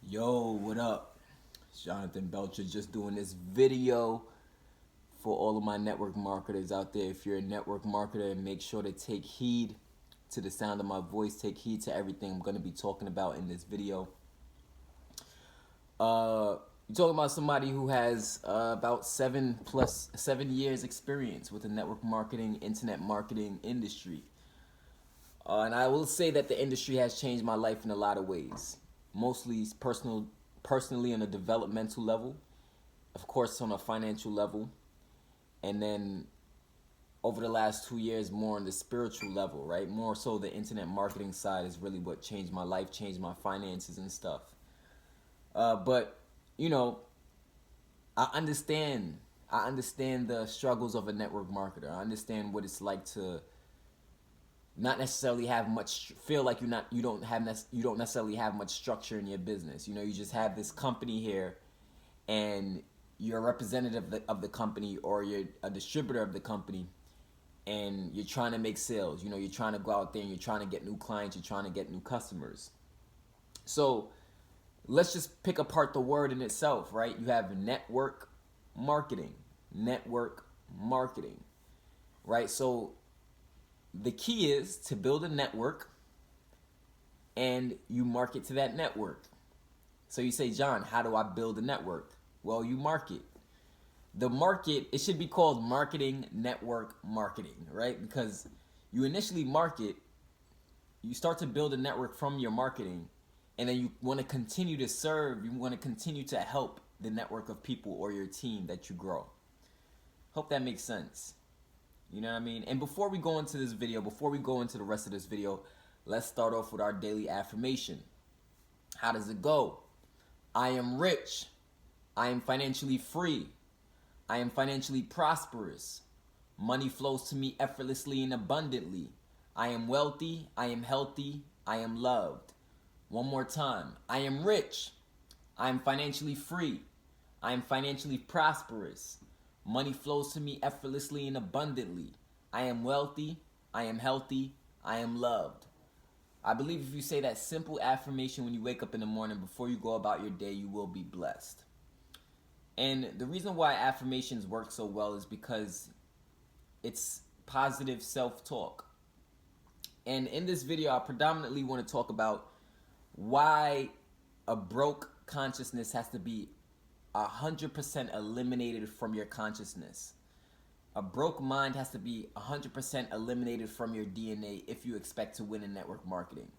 Yo, what up? It's Jonathan Belcher just doing this video for all of my network marketers out there. If you're a network marketer, make sure to take heed to the sound of my voice, take heed to everything I'm going to be talking about in this video. You're talking about somebody who has about 7 years experience with the network marketing, internet marketing industry. And I will say that the industry has changed my life in a lot of ways. Mostly personally on a developmental level, of course on a financial level, and then over the last 2 years more on the spiritual level, right? More so the internet marketing side is really what changed my life, changed my finances and stuff. But you know, I understand. I understand the struggles of a network marketer. I understand what it's like to not necessarily have much, feel like you don't necessarily have much structure in your business. You just have this company here, and you're a representative of the company, or you're a distributor of the company, and you're trying to make sales. You're trying to go out there and you're trying to get new clients, you're trying to get new customers. So let's just pick apart the word in itself, right? You have network marketing. Network marketing, right? So the key is to build a network and you market to that network. So you say, John, how do I build a network? Well, you market. The market, it should be called marketing network marketing, right? Because you initially market, you start to build a network from your marketing, and then you want to continue to serve, you want to continue to help the network of people or your team that you grow. Hope that makes sense. You know what I mean? And before we go into this video, before we go into the rest of this video, let's start off with our daily affirmation. How does it go? I am rich. I am financially free. I am financially prosperous. Money flows to me effortlessly and abundantly. I am wealthy. I am healthy. I am loved. One more time. I am rich. I am financially free. I am financially prosperous. Money flows to me effortlessly and abundantly. I am wealthy. I am healthy. I am loved. I believe if you say that simple affirmation when you wake up in the morning before you go about your day, you will be blessed. And the reason why affirmations work so well is because it's positive self-talk. And in this video, I predominantly want to talk about why a broke consciousness has to be 100% eliminated from your consciousness. A broke mind has to be 100% eliminated from your DNA if you expect to win in network marketing.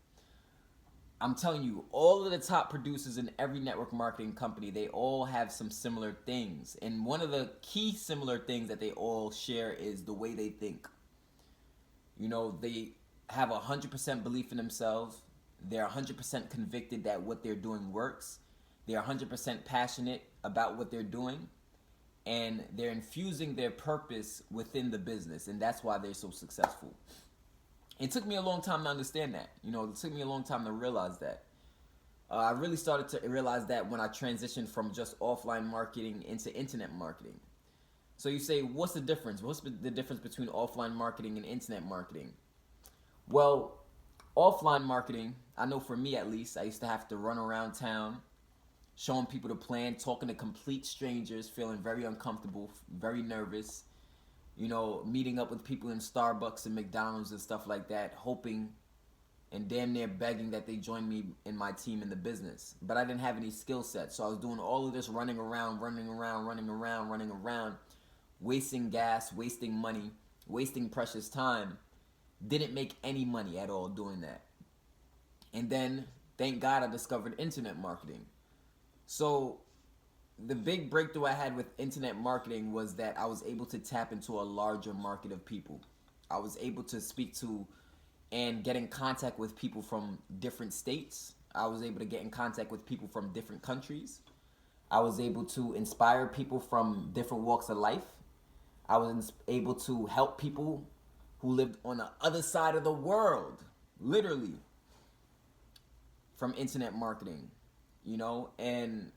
I'm telling you, all of the top producers in every network marketing company, they all have some similar things. And one of the key similar things that they all share is the way they think. They have 100% belief in themselves. They're 100% convicted that what they're doing works. They're 100% passionate about what they're doing. And they're infusing their purpose within the business. And that's why they're so successful. It took me a long time to understand that. It took me a long time to realize that. I really started to realize that when I transitioned from just offline marketing into internet marketing. So you say, what's the difference? What's the difference between offline marketing and internet marketing? Well, offline marketing, I know for me at least, I used to have to run around town, showing people the plan, talking to complete strangers, feeling very uncomfortable, very nervous. Meeting up with people in Starbucks and McDonald's and stuff like that, hoping and damn near begging that they join me in my team in the business. But I didn't have any skill sets, so I was doing all of this running around, wasting gas, wasting money, wasting precious time. Didn't make any money at all doing that. And then, thank God, I discovered internet marketing. So the big breakthrough I had with internet marketing was that I was able to tap into a larger market of people. I was able to speak to and get in contact with people from different states. I was able to get in contact with people from different countries. I was able to inspire people from different walks of life. I was able to help people who lived on the other side of the world, literally, from internet marketing, and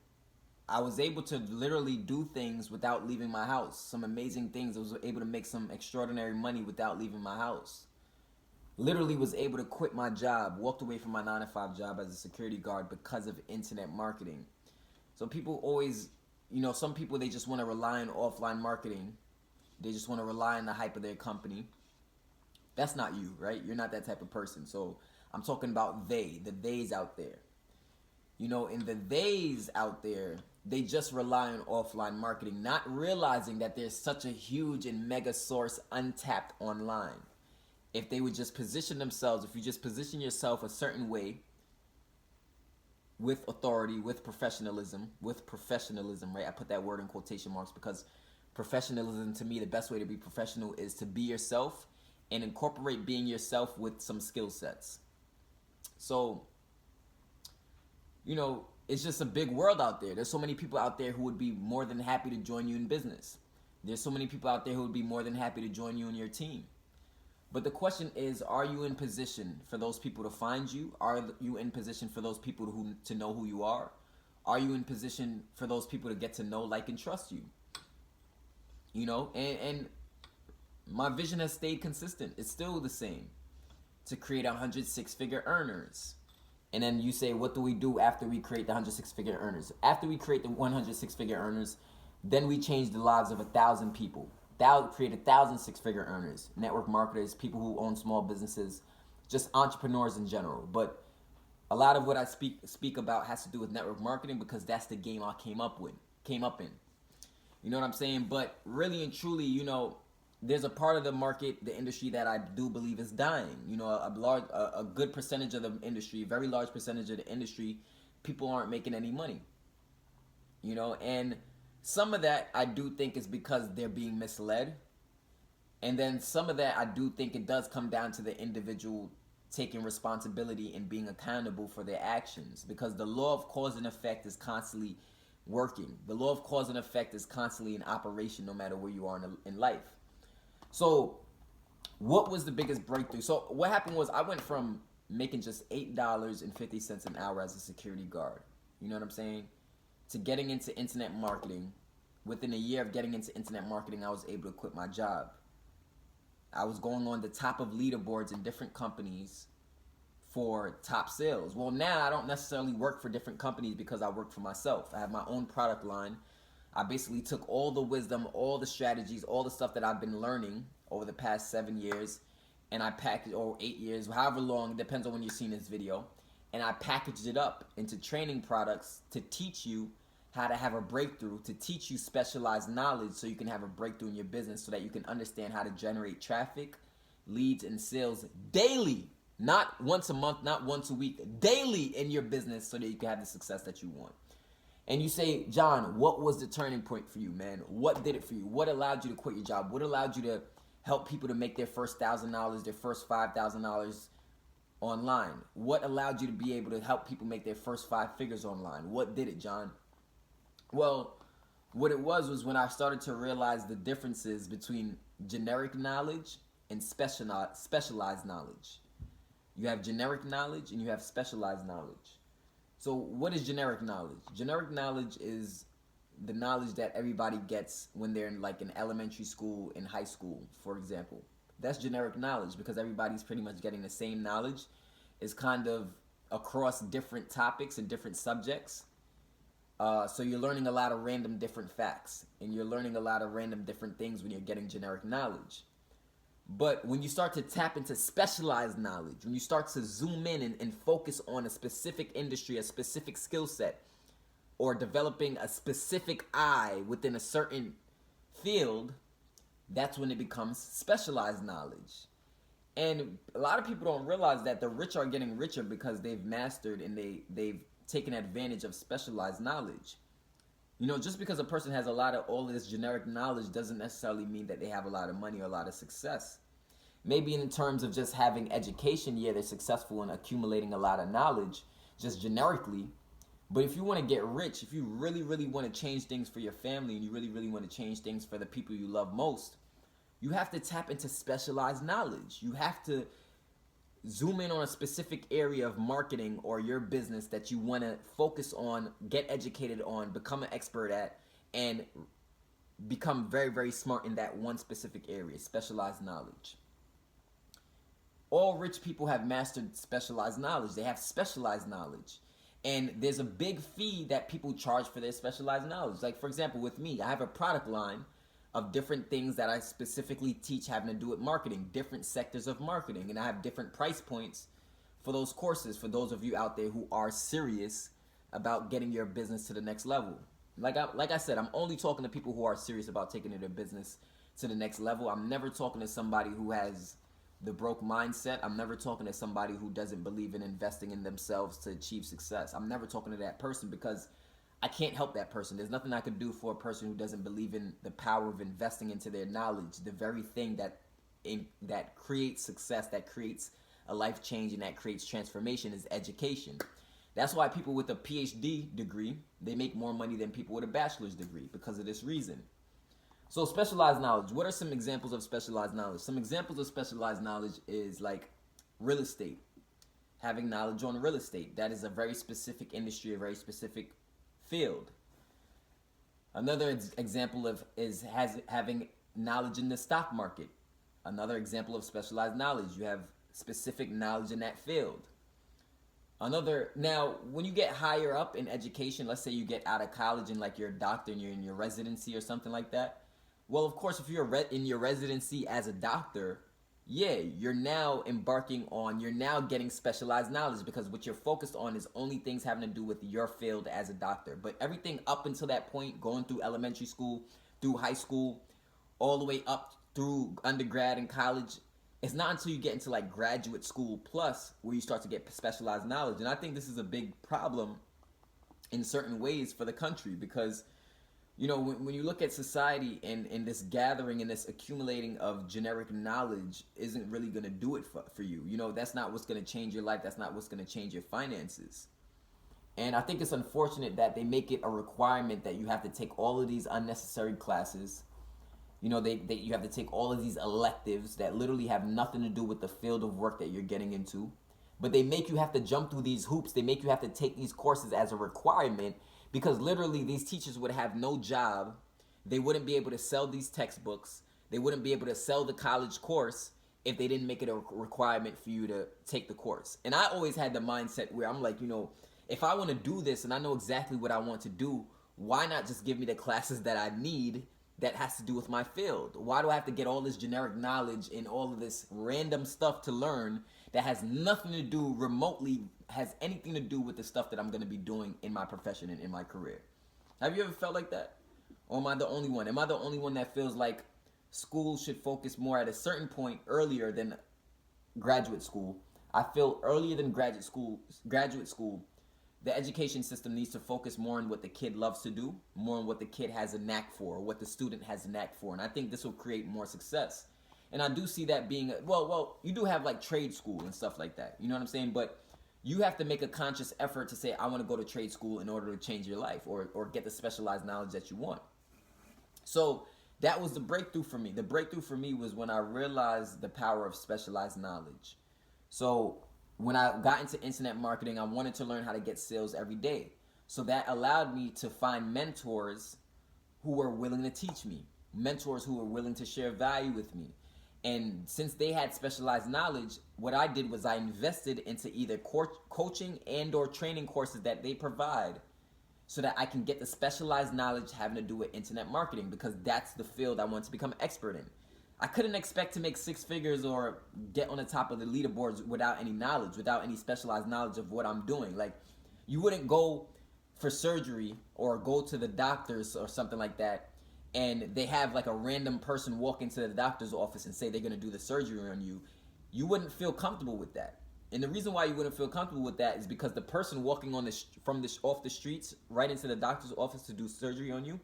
I was able to literally do things without leaving my house. Some amazing things. I was able to make some extraordinary money without leaving my house. Literally was able to quit my job, walked away from my 9 to 5 job as a security guard because of internet marketing. So people always, some people, they just want to rely on offline marketing. They just want to rely on the hype of their company. That's not you, right? You're not that type of person. So I'm talking about the theys out there. In the theys out there, they just rely on offline marketing, not realizing that there's such a huge and mega source untapped online. If they would just position themselves, if you just position yourself a certain way, with authority, with professionalism, right? I put that word in quotation marks because professionalism, to me, the best way to be professional is to be yourself and incorporate being yourself with some skill sets. So, it's just a big world out there. There's so many people out there who would be more than happy to join you in business. There's so many people out there who would be more than happy to join you in your team. But the question is, are you in position for those people to find you? Are you in position for those people to know who you are? Are you in position for those people to get to know, like, and trust you? And my vision has stayed consistent. It's still the same. To create 100 six-figure earners. And then you say, what do we do after we create the 100 six-figure earners? After we create the 100 six-figure earners, then we change the lives of 1,000 people. Create 1,000 six-figure earners, network marketers, people who own small businesses, just entrepreneurs in general. But a lot of what I speak about has to do with network marketing because that's the game I came up in. You know what I'm saying? But really and truly, there's a part of the market, the industry, that I do believe is dying. A good percentage of the industry, a very large percentage of the industry, people aren't making any money. And some of that I do think is because they're being misled. And then some of that I do think it does come down to the individual taking responsibility and being accountable for their actions, because the law of cause and effect is constantly working. The law of cause and effect is constantly in operation no matter where you are in life. So what was the biggest breakthrough? So what happened was I went from making just $8.50 an hour as a security guard, you know what I'm saying, to getting into internet marketing. Within a year of getting into internet marketing, I was able to quit my job. I was going on the top of leaderboards in different companies for top sales. Well, now I don't necessarily work for different companies because I work for myself. I have my own product line. I basically took all the wisdom, all the strategies, all the stuff that I've been learning over the past 7 years, and I packaged, or 8 years, however long, it depends on when you're seeing this video, and I packaged it up into training products to teach you how to have a breakthrough, to teach you specialized knowledge so you can have a breakthrough in your business, so that you can understand how to generate traffic, leads, and sales daily, not once a month, not once a week, daily in your business, so that you can have the success that you want. And you say, John, what was the turning point for you, man? What did it for you? What allowed you to quit your job? What allowed you to help people to make their first $1,000, their first $5,000 online? What allowed you to be able to help people make their first 5 figures online? What did it, John? Well, what it was when I started to realize the differences between generic knowledge and specialized knowledge. You have generic knowledge and you have specialized knowledge. So what is generic knowledge? Generic knowledge is the knowledge that everybody gets when they're in elementary school, in high school, for example. That's generic knowledge because everybody's pretty much getting the same knowledge. It's kind of across different topics and different subjects. So you're learning a lot of random different facts, and you're learning a lot of random different things when you're getting generic knowledge. But when you start to tap into specialized knowledge, when you start to zoom in and focus on a specific industry, a specific skill set, or developing a specific eye within a certain field, that's when it becomes specialized knowledge. And a lot of people don't realize that the rich are getting richer because they've mastered and they've taken advantage of specialized knowledge. Just because a person has a lot of all of this generic knowledge doesn't necessarily mean that they have a lot of money or a lot of success. Maybe in terms of just having education, yeah, they're successful in accumulating a lot of knowledge, just generically. But if you want to get rich, if you really, really want to change things for your family, and you really, really want to change things for the people you love most, you have to tap into specialized knowledge. You have to zoom in on a specific area of marketing or your business that you want to focus on, get educated on, become an expert at, and become very, very smart in that one specific area, specialized knowledge. All rich people have mastered specialized knowledge. They have specialized knowledge. And there's a big fee that people charge for their specialized knowledge. Like, for example, with me, I have a product line of different things that I specifically teach having to do with marketing, different sectors of marketing. And I have different price points for those courses for those of you out there who are serious about getting your business to the next level. Like I said, I'm only talking to people who are serious about taking their business to the next level. I'm never talking to somebody who has the broke mindset. I'm never talking to somebody who doesn't believe in investing in themselves to achieve success. I'm never talking to that person because I can't help that person. There's nothing I could do for a person who doesn't believe in the power of investing into their knowledge, the very thing that creates success, that creates a life change, and that creates transformation is education. That's why people with a PhD degree, they make more money than people with a bachelor's degree because of this reason. So specialized knowledge. What are some examples of specialized knowledge? Some examples of specialized knowledge is like real estate. Having knowledge on real estate. That is a very specific industry, a very specific field. Another example of having knowledge in the stock market. Another example of specialized knowledge. You have specific knowledge in that field. Now, when you get higher up in education, let's say you get out of college and like you're a doctor and you're in your residency or something like that. Well, of course, if you're in your residency as a doctor, yeah, you're now getting specialized knowledge because what you're focused on is only things having to do with your field as a doctor. But everything up until that point, going through elementary school, through high school, all the way up through undergrad and college, it's not until you get into like graduate school plus where you start to get specialized knowledge. And I think this is a big problem in certain ways for the country because, you know, when you look at society and this gathering and this accumulating of generic knowledge isn't really going to do it for you. You know, that's not what's going to change your life. That's not what's going to change your finances. And I think it's unfortunate that they make it a requirement that you have to take all of these unnecessary classes. You know, you have to take all of these electives that literally have nothing to do with the field of work that you're getting into. But they make you have to jump through these hoops. They make you have to take these courses as a requirement because literally these teachers would have no job. They wouldn't be able to sell these textbooks. They wouldn't be able to sell the college course if they didn't make it a requirement for you to take the course. And I always had the mindset where I'm like, you know, if I want to do this and I know exactly what I want to do, why not just give me the classes that I need that has to do with my field? Why do I have to get all this generic knowledge and all of this random stuff to learn that has nothing to do remotely, has anything to do with the stuff that I'm going to be doing in my profession and in my career? Have you ever felt like that? Or am I the only one? Am I the only one that feels like school should focus more at a certain point earlier than graduate school? I feel earlier than graduate school, the education system needs to focus more on what the kid loves to do, more on what the kid has a knack for, or what the student has a knack for. And I think this will create more success. And I do see that being, well, you do have like trade school and stuff like that. You know what I'm saying? But you have to make a conscious effort to say, I want to go to trade school in order to change your life or get the specialized knowledge that you want. So that was the breakthrough for me. The breakthrough for me was when I realized the power of specialized knowledge. So when I got into internet marketing, I wanted to learn how to get sales every day. So that allowed me to find mentors who were willing to teach me, mentors who were willing to share value with me. And since they had specialized knowledge, what I did was I invested into either coaching and or training courses that they provide so that I can get the specialized knowledge having to do with internet marketing, because that's the field I want to become expert in. I couldn't expect to make six figures or get on the top of the leaderboards without any knowledge, without any specialized knowledge of what I'm doing. Like, you wouldn't go for surgery or go to the doctors or something like that and they have like a random person walk into the doctor's office and say they're going to do the surgery on you. You wouldn't feel comfortable with that. And the reason why you wouldn't feel comfortable with that is because the person walking on off the streets right into the doctor's office to do surgery on you,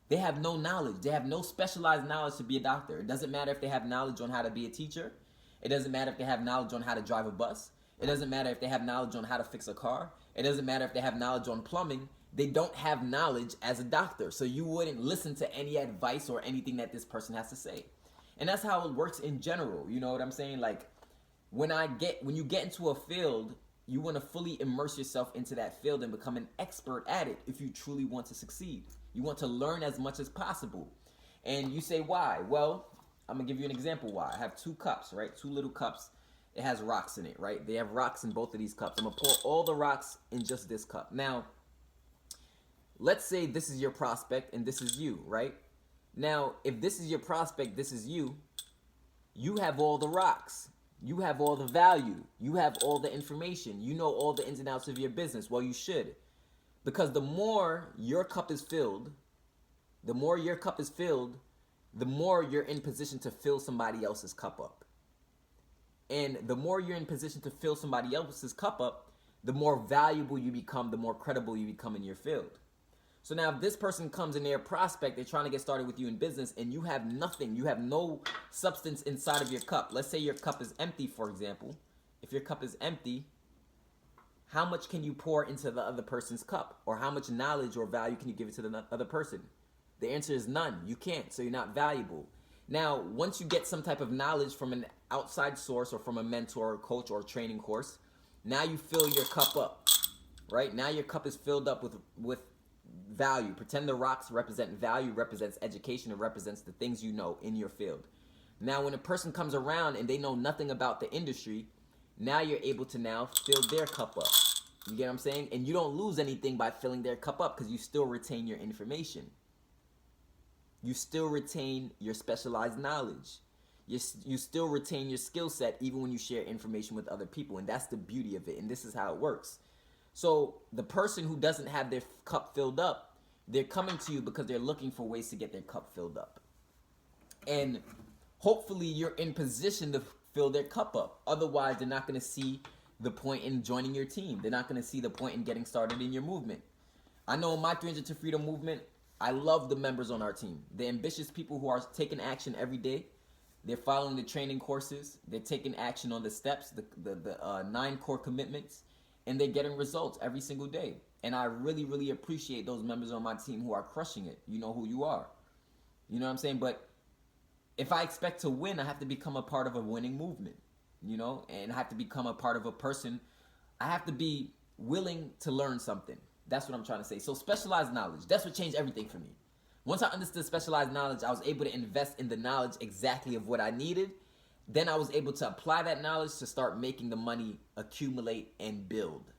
they have no knowledge. They have no specialized knowledge to be a doctor. It doesn't matter if they have knowledge on how to be a teacher. It doesn't matter if they have knowledge on how to drive a bus. It doesn't matter if they have knowledge on how to fix a car. It doesn't matter if they have knowledge on plumbing. They don't have knowledge as a doctor. So you wouldn't listen to any advice or anything that this person has to say. And that's how it works in general. You know what I'm saying? Like, when you get into a field, you want to fully immerse yourself into that field and become an expert at it if you truly want to succeed. You want to learn as much as possible. And you say, why? Well, I'm going to give you an example why. I have two cups, right? Two little cups. It has rocks in it, right? They have rocks in both of these cups. I'm gonna pour all the rocks in just this cup. Now, let's say this is your prospect and this is you, right? Now, if this is your prospect, this is you, you have all the rocks. You have all the value. You have all the information. You know all the ins and outs of your business. Well, you should. Because the more your cup is filled, the more your cup is filled, the more you're in position to fill somebody else's cup up. And the more you're in position to fill somebody else's cup up, the more valuable you become, the more credible you become in your field. So now if this person comes in their prospect, they're trying to get started with you in business, and you have nothing, you have no substance inside of your cup. Let's say your cup is empty, for example. If your cup is empty, how much can you pour into the other person's cup? Or how much knowledge or value can you give it to the other person? The answer is none. You can't, so you're not valuable. Now, once you get some type of knowledge from an outside source or from a mentor or coach or training course, now you fill your cup up, right? Now your cup is filled up with value. Pretend the rocks represent value, represents education, and represents the things you know in your field. Now, when a person comes around and they know nothing about the industry, now you're able to now fill their cup up. You get what I'm saying? And you don't lose anything by filling their cup up because you still retain your information. You still retain your specialized knowledge. You still retain your skill set even when you share information with other people. And that's the beauty of it. And this is how it works. So the person who doesn't have their cup filled up, they're coming to you because they're looking for ways to get their cup filled up. And hopefully you're in position to fill their cup up. Otherwise, they're not going to see the point in joining your team. They're not going to see the point in getting started in your movement. I know in my 300 to Freedom movement, I love the members on our team. The ambitious people who are taking action every day. They're following the training courses. They're taking action on the steps, the 9 core commitments. And they're getting results every single day. And I really, really appreciate those members on my team who are crushing it. You know who you are. You know what I'm saying? But if I expect to win, I have to become a part of a winning movement. You know? And I have to become a part of a person. I have to be willing to learn something. That's what I'm trying to say. So specialized knowledge. That's what changed everything for me. Once I understood specialized knowledge, I was able to invest in the knowledge exactly of what I needed. Then I was able to apply that knowledge to start making the money accumulate and build.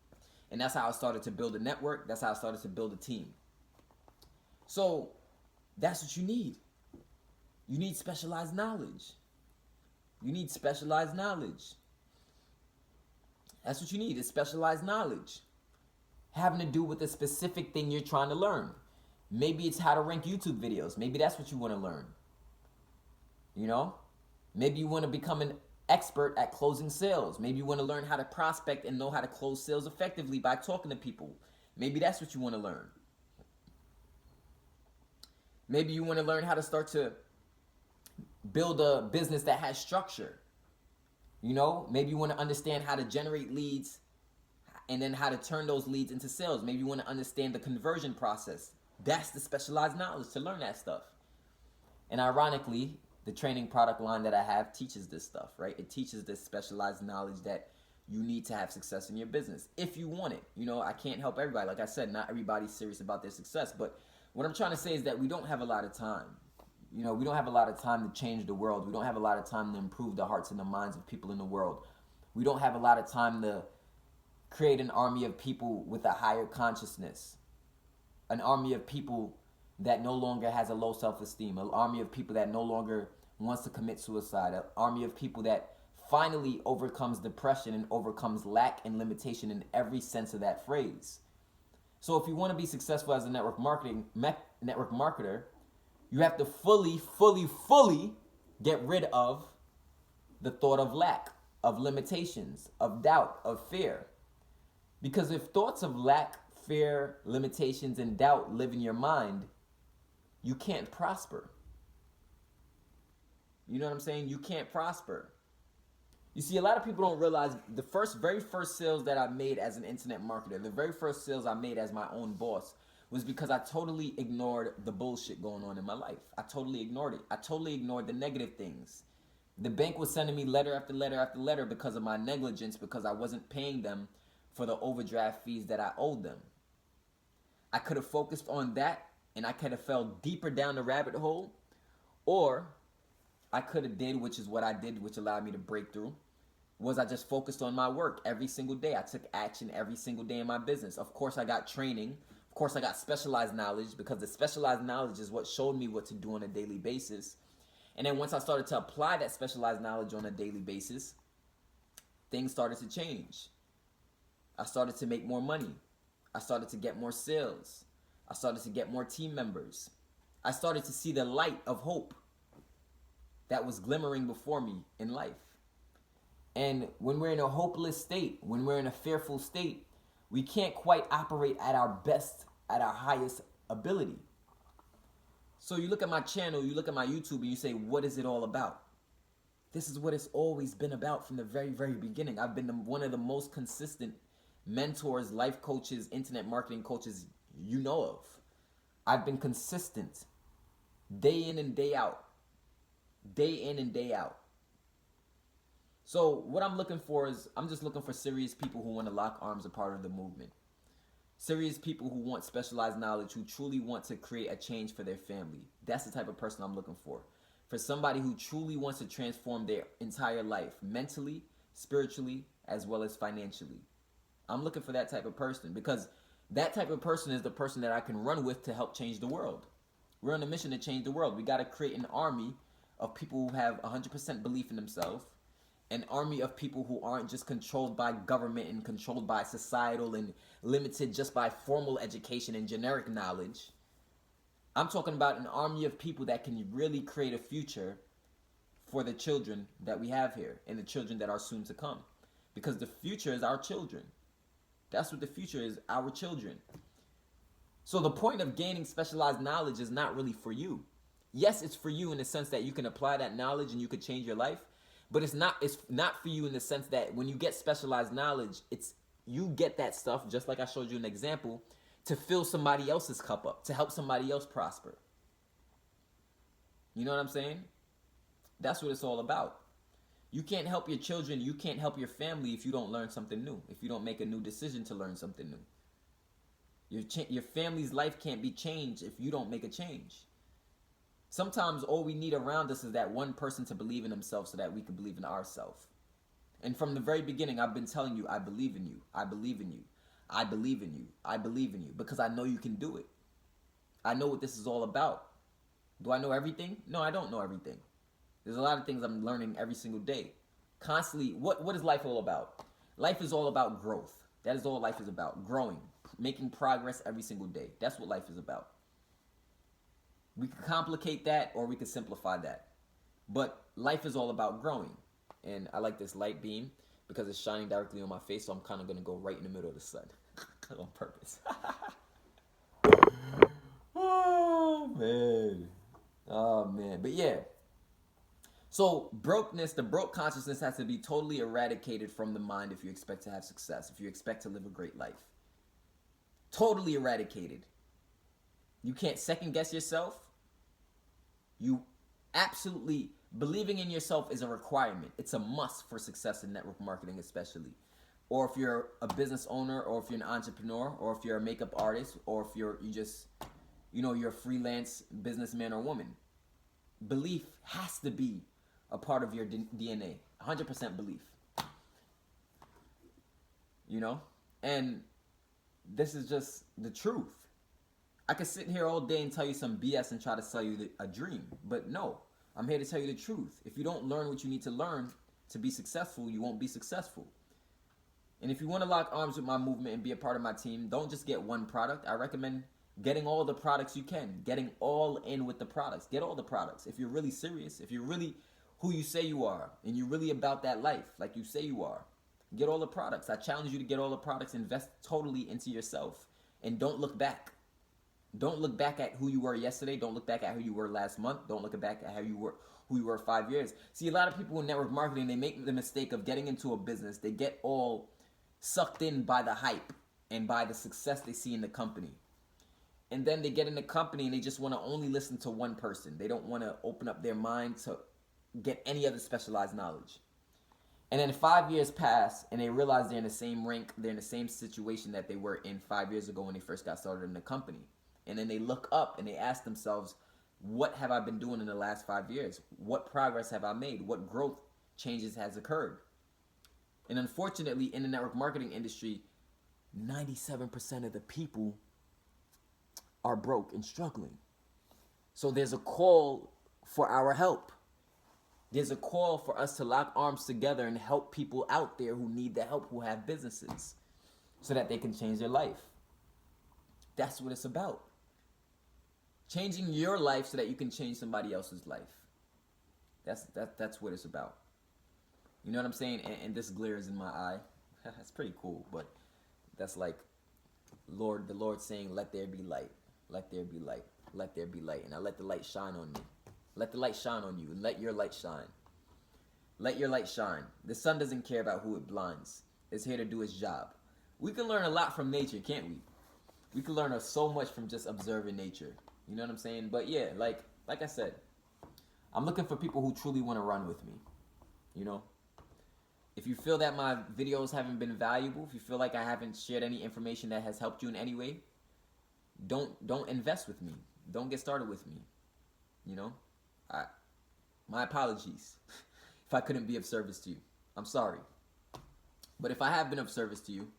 And that's how I started to build a network. That's how I started to build a team. So that's what you need. You need specialized knowledge. You need specialized knowledge. That's what you need, is specialized knowledge. Having to do with a specific thing you're trying to learn. Maybe it's how to rank YouTube videos. Maybe that's what you want to learn. You know? Maybe you want to become an expert at closing sales. Maybe you want to learn how to prospect and know how to close sales effectively by talking to people. Maybe that's what you want to learn. Maybe you want to learn how to start to build a business that has structure. You know, maybe you want to understand how to generate leads and then how to turn those leads into sales. Maybe you want to understand the conversion process. That's the specialized knowledge to learn that stuff. And ironically, the training product line that I have teaches this stuff, right? It teaches this specialized knowledge that you need to have success in your business if you want it. You know, I can't help everybody. Like I said, not everybody's serious about their success. But what I'm trying to say is that we don't have a lot of time. You know, we don't have a lot of time to change the world. We don't have a lot of time to improve the hearts and the minds of people in the world. We don't have a lot of time to create an army of people with a higher consciousness. An army of people that no longer has a low self-esteem. An army of people that no longer wants to commit suicide. An army of people that finally overcomes depression and overcomes lack and limitation in every sense of that phrase. So if you want to be successful as a network marketer, you have to fully get rid of the thought of lack, of limitations, of doubt, of fear. Because if thoughts of lack, fear, limitations, and doubt live in your mind, you can't prosper. You know what I'm saying? You can't prosper. You see, a lot of people don't realize the very first sales that I made as an internet marketer, the very first sales I made as my own boss, was because I totally ignored the bullshit going on in my life. I totally ignored it. I totally ignored the negative things. The bank was sending me letter after letter after letter because of my negligence, because I wasn't paying them for the overdraft fees that I owed them. I could have focused on that, and I could have fell deeper down the rabbit hole, or I could have did, which is what I did, which allowed me to break through, Was I just focused on my work every single day? I took action every single day in my business. Of course, I got training. Of course, I got specialized knowledge, because the specialized knowledge is what showed me what to do on a daily basis. And then once I started to apply that specialized knowledge on a daily basis, things started to change. I started to make more money. I started to get more sales. I started to get more team members. I started to see the light of hope that was glimmering before me in life. And when we're in a hopeless state, when we're in a fearful state, we can't quite operate at our best, at our highest ability. So you look at my channel, you look at my YouTube, and you say, what is it all about? This is what it's always been about from the very, very beginning. I've been one of the most consistent mentors, life coaches, internet marketing coaches you know of. I've been consistent day in and day out. Day in and day out. So what I'm looking for is, I'm just looking for serious people who want to lock arms a part of the movement. Serious people who want specialized knowledge, who truly want to create a change for their family. That's the type of person I'm looking for. For somebody who truly wants to transform their entire life, mentally, spiritually, as well as financially. I'm looking for that type of person, because that type of person is the person that I can run with to help change the world. We're on a mission to change the world. We got to create an army of people who have 100% belief in themselves, an army of people who aren't just controlled by government and controlled by societal and limited just by formal education and generic knowledge. I'm talking about an army of people that can really create a future for the children that we have here and the children that are soon to come. Because the future is our children. That's what the future is, our children. So the point of gaining specialized knowledge is not really for you. Yes, it's for you in the sense that you can apply that knowledge and you could change your life. But it's not for you in the sense that when you get specialized knowledge, you get that stuff, just like I showed you an example, to fill somebody else's cup up, to help somebody else prosper. You know what I'm saying? That's what it's all about. You can't help your children, you can't help your family if you don't learn something new, if you don't make a new decision to learn something new. Your family's life can't be changed if you don't make a change. Sometimes all we need around us is that one person to believe in themselves so that we can believe in ourselves. And from the very beginning, I've been telling you, I believe in you. I believe in you. I believe in you. I believe in you, because I know you can do it. I know what this is all about. Do I know everything? No, I don't know everything. There's a lot of things I'm learning every single day. Constantly, what is life all about? Life is all about growth. That is all life is about. Growing. Making progress every single day. That's what life is about. We can complicate that or we can simplify that. But life is all about growing. And I like this light beam because it's shining directly on my face, so I'm kind of going to go right in the middle of the sun on purpose. Oh, man. Oh, man. But yeah. So brokenness, the broke consciousness has to be totally eradicated from the mind if you expect to have success, if you expect to live a great life. Totally eradicated. You can't second guess yourself. You absolutely, believing in yourself is a requirement. It's a must for success in network marketing especially. Or if you're a business owner, or if you're an entrepreneur, or if you're a makeup artist, or if you're a freelance businessman or woman. Belief has to be a part of your DNA. 100% belief. You know? And this is just the truth. I could sit here all day and tell you some BS and try to sell you a dream. But no, I'm here to tell you the truth. If you don't learn what you need to learn to be successful, you won't be successful. And if you want to lock arms with my movement and be a part of my team, don't just get one product. I recommend getting all the products you can. Getting all in with the products. Get all the products. If you're really serious, if you're really who you say you are, and you're really about that life like you say you are, get all the products. I challenge you to get all the products. Invest totally into yourself. And don't look back. Don't look back at who you were yesterday. Don't look back at who you were last month. Don't look back at who you were 5 years. See, a lot of people in network marketing, they make the mistake of getting into a business. They get all sucked in by the hype and by the success they see in the company. And then they get in the company and they just want to only listen to one person. They don't want to open up their mind to get any other specialized knowledge. And then 5 years pass and they realize they're in the same rank, they're in the same situation that they were in 5 years ago when they first got started in the company. And then they look up and they ask themselves, what have I been doing in the last 5 years? What progress have I made? What growth changes has occurred? And unfortunately, in the network marketing industry, 97% of the people are broke and struggling. So there's a call for our help. There's a call for us to lock arms together and help people out there who need the help, who have businesses, so that they can change their life. That's what it's about. Changing your life so that you can change somebody else's life. That's what it's about. You know what I'm saying? And this glares in my eye. That's pretty cool, but that's like the Lord saying, "Let there be light. Let there be light. Let there be light." And I let the light shine on me. Let the light shine on you, and let your light shine. Let your light shine. The sun doesn't care about who it blinds. It's here to do its job. We can learn a lot from nature, can't we? We can learn so much from just observing nature. You know what I'm saying? But yeah, like I said, I'm looking for people who truly want to run with me. You know? If you feel that my videos haven't been valuable, if you feel like I haven't shared any information that has helped you in any way, don't invest with me. Don't get started with me. You know? My apologies if I couldn't be of service to you. I'm sorry. But if I have been of service to you,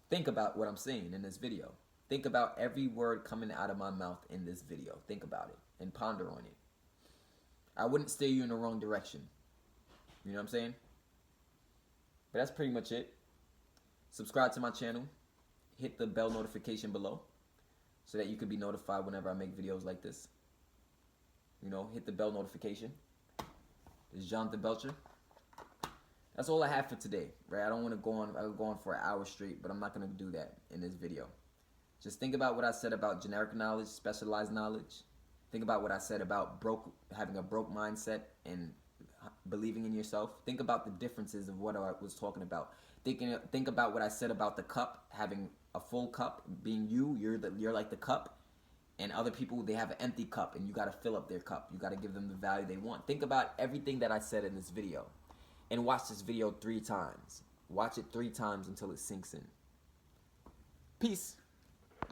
think about what I'm saying in this video. Think about every word coming out of my mouth in this video. Think about it and ponder on it. I wouldn't steer you in the wrong direction. You know what I'm saying? But that's pretty much it. Subscribe to my channel. Hit the bell notification below so that you can be notified whenever I make videos like this. You know, hit the bell notification. This is Jonathan Belcher. That's all I have for today, right? I don't want to go on. I'll go on for an hour straight, but I'm not going to do that in this video. Just think about what I said about generic knowledge, specialized knowledge. Think about what I said about having a broke mindset and believing in yourself. Think about the differences of what I was talking about. Think about what I said about the cup, having a full cup, being you're like the cup, and other people, they have an empty cup, and you got to fill up their cup. You got to give them the value they want. Think about everything that I said in this video, and watch this video 3 times. Watch it 3 times until it sinks in. Peace.